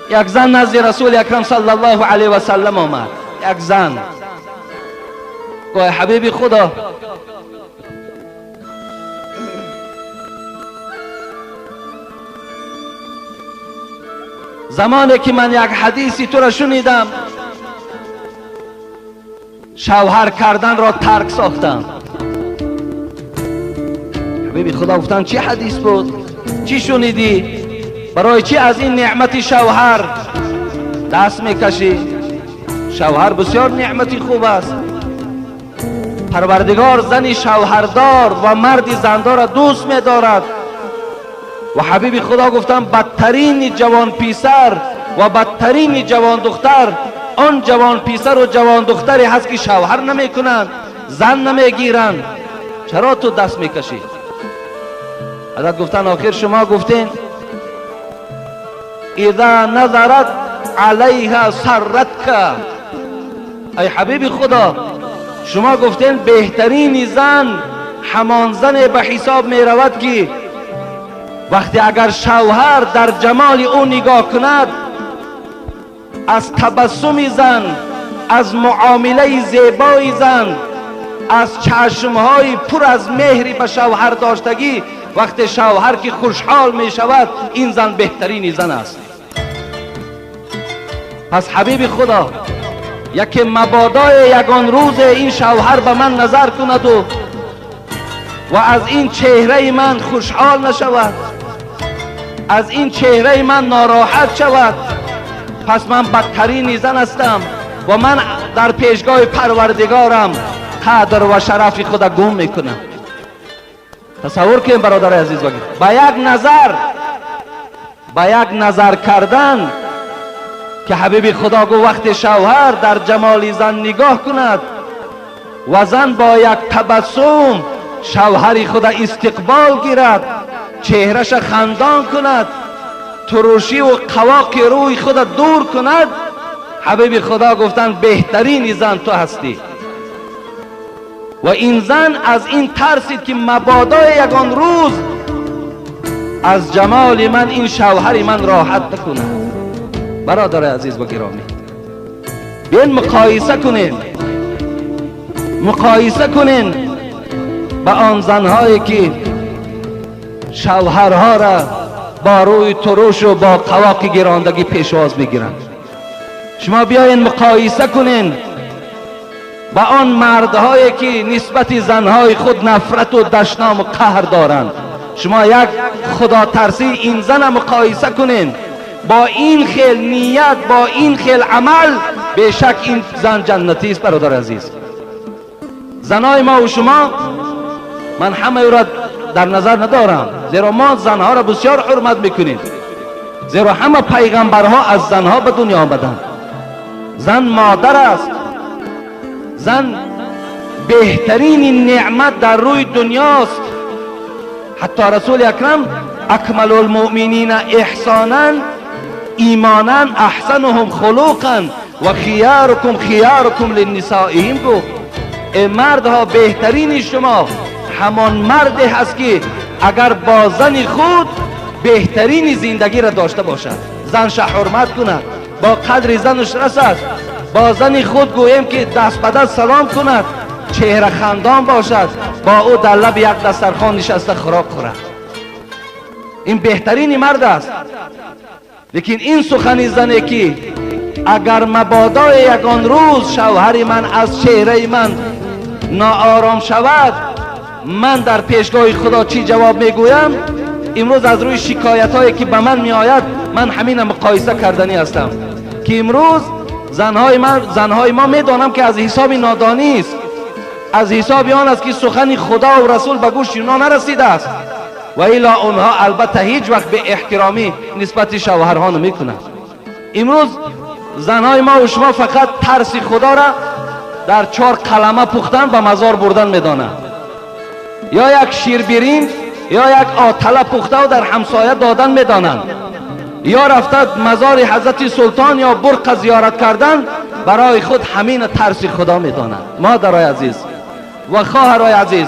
یک زن نزد رسول اکرم صلی الله علیه و سلم آمد. یک زن گفت حبیب خدا، زمانی که من یک حدیثی تو را شنیدم شوهر کردن را ترک ساختم. حبیب خدا گفتن چه حدیث بود؟ چی شنیدی؟ برای چی از این نعمت شوهر دست میکشی؟ شوهر بسیار نعمتی خوب است. پروردگار زنی شوهردار و مردی زندار را دوست می‌دارد. و حبیب خدا گفتم بدترین جوان پیسر و بدترین جوان دختر آن جوان پیسر و جوان دختری هست که شوهر نمیکنند، زن نمیگیرند. چرا تو دست میکشی؟ حضرت گفتن آخر شما گفتین اذا نظرت علیها سرتک. ای حبیب خدا، شما گفتین بهترین زن همان زن به حساب می رود که وقتی اگر شوهر در جمال او نگاه کند، از تبسم زن، از معامله زیبای زن، از چشمهای پر از مهری به شوهر داشتگی، وقتی شوهر که خوشحال می شود این زن بهترین زن است. پس حبیب خدا، یکی مبادا یگان روز این شوهر به من نظر کند و از این چهره من خوشحال نشود، از این چهره من ناراحت شود، پس من بدترین زن هستم و من در پیشگاه پروردگارم قدر و شرف خود گم میکنم. تصور کنید برادر عزیز، بگید با یک نظر کردن که حبیب خدا گو وقت شوهر در جمال زن نگاه کند و زن با یک تبسم شوهر خود استقبال گیرد، چهرش خندان کند، تروشی و قواق روی خود دور کند، حبیب خدا گفتن بهترین زن تو هستی. و این زن از این ترسید که مبادا یگان روز از جمال من این شوهر من راحت نکنه. برادر عزیز و گرامی، بیاین مقایسه کنین با آن زنهایی که شوهرها را با روی تروش و با قواق گراندگی پیشواز میگیرند. شما بیاین مقایسه کنین با آن مردهایی که نسبت زنهای خود نفرت و دشنام و قهر دارند. شما یک خدا ترسی این زن مقایسه کنین با این خیل نیت، با این خیل عمل، بیشک این زن جنتی است. برادر عزیز، زنهای ما و شما، من همه را در نظر ندارم، زیرا ما زنها را بسیار حرمت میکنیم، زیرا همه پیغمبرها از زنها به دنیا آمدند. زن مادر است، زن بهترین نعمت در روی دنیاست. حتی رسول اکرم اکمل المؤمنین احسانا ایمانا احسنهم خلقا و خیارکم للنسائهم گفت ای مردها، بهترین شما همان مردی هست که اگر با زن خود بهترین زندگی را داشته باشد، زنش حرمت کند، با قدر زنش رسد، با زن خود گویم که دست به دست سلام کند، چهره خندان باشد، با او در لب یک دسترخوان نشسته خوراک خورد. این بهترین مرد است. لیکن این سخنی زنه که اگر مبادا یگان روز شوهر من از چهره من ناآرام شود، من در پیشگاه خدا چی جواب میگویم؟ امروز از روی شکایت هایی که به من می آید، من همین مقایسه کردنی هستم که امروز زنهای ما میدانم که از حساب نادانی است، از حساب آن است که سخن خدا و رسول به گوش اینا نرسیده است، و الا اونها البته هیچ وقت به احترامی نسبت شوهرها نمی کنند. امروز زنهای ما و شما فقط ترس خدا را در 4 قلمه پختن به مزار بردن میدانند، یا یک شیربرین یا یک آتله پخته و در همسایه دادن میدانند، یا رفته مزار حضرت سلطان یا برق زیارت کردن، برای خود همین ترس خدا میدانند. مادرای عزیز و خواهرای عزیز،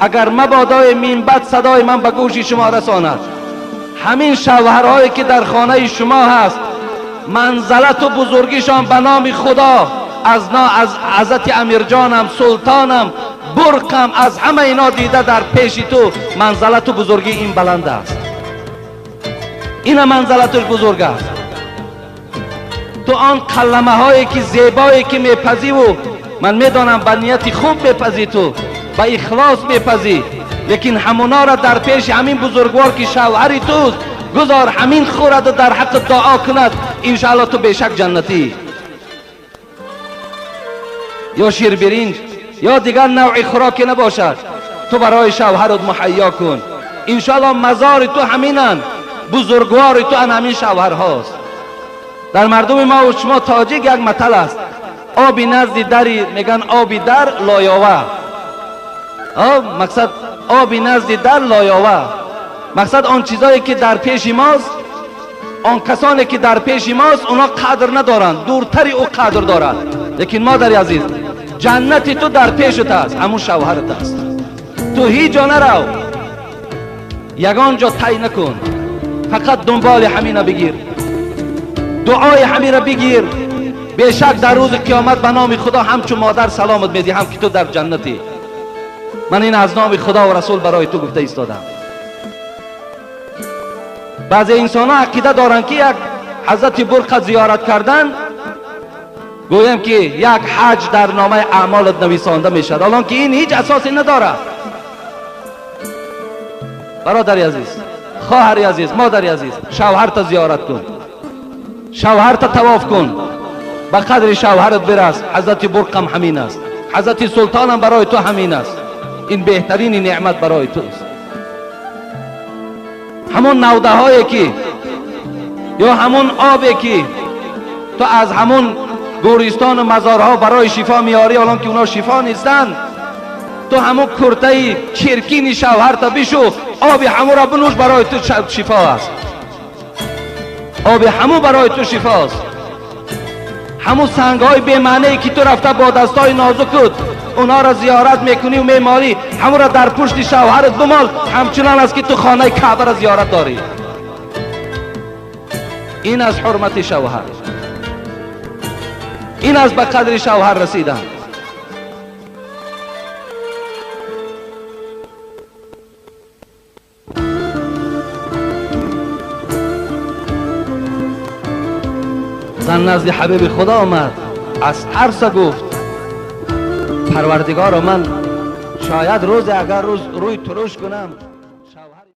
اگر مبادای منبت صدای من به گوش شما رساند، همین شوهرهایی که در خانه شما هست منزلت و بزرگیشان به نام خدا، از حضرت امیر جانم، سلطانم، برقم، از همه اینا دیده در پیش تو منزلت و بزرگی این بلند است. این منزلتش بزرگ است. تو آن کلمه هایی که زیبایی که میپذی و من میدانم به نیت خوب میپذی، تو به اخلاص میپذی، لیکن همونا را در پیش همین بزرگوار که شوهری توست گذار، همین خورد در حق دعا کند، انشاءالله تو بیشک جنتی. یا شیر برنج یا دیگر نوع خوراکی نباشد، تو برای شوهرت مهیا کن، انشاءالله مزار تو همینن، بزرگوار تو همین شوهر هاست. در مردم ما و شما تاجیک یک مثل است، آبی نزد دری میگن آبی در لایاوه. مقصد آبی نزد در لایاوه، مقصد آن چیزایی که در پیش ماست، آن کسانی که در پیش ماست اونا قدر ندارند، دورتری او قدر دارد. لیکن مادری عزیز، جنت تو در پیشت است، همون شوهرت است. تو هیچ جا نرو، یگان جا طی نکن، فقط دنبال همین بگیر، دعای همین بگیر. بیشک در روز قیامت به نام خدا همچون مادر سلامت میدی، هم که تو در جنتی. من این از نام خدا و رسول برای تو گفته ایستادم. بعضی انسان ها عقیده دارن که یک حضرت برق زیارت کردن گویم که یک حج در نامه اعمالت نویسانده میشد، حالان که این هیچ اساسی نداره. برادری عزیز، خواهری عزیز، مادری عزیز، شوهرت زیارت کن، شوهرت طواف کن، به قدر شوهرت برس. حضرت برقم همین است، حضرت سلطانم برای تو همین است. این بهترین نعمت برای توست. همون نوده هایی که یا همون آبی که تو از همون گورستان و مزارها برای شفا میاری، حالا که اونا شفا نیستن، تو همون کرته چرکین شوهرت بشو، آب همون را بنوش، برای تو شفا است. آب همون برای تو شفا است. همون سنگ های بی معنی که تو رفته با دستای نازکت اونا را زیارت میکنی و میمالی، همون را در پشت شوهرت بمال، همچنان است که تو خانه کعبه را زیارت داری. این از حرمت شوهر، این از به قدر شوهر رسیدن. زن نزد حبیب خدا آمد، از ترس گفت پروردگار من شاید روز اگر روی ترش کنم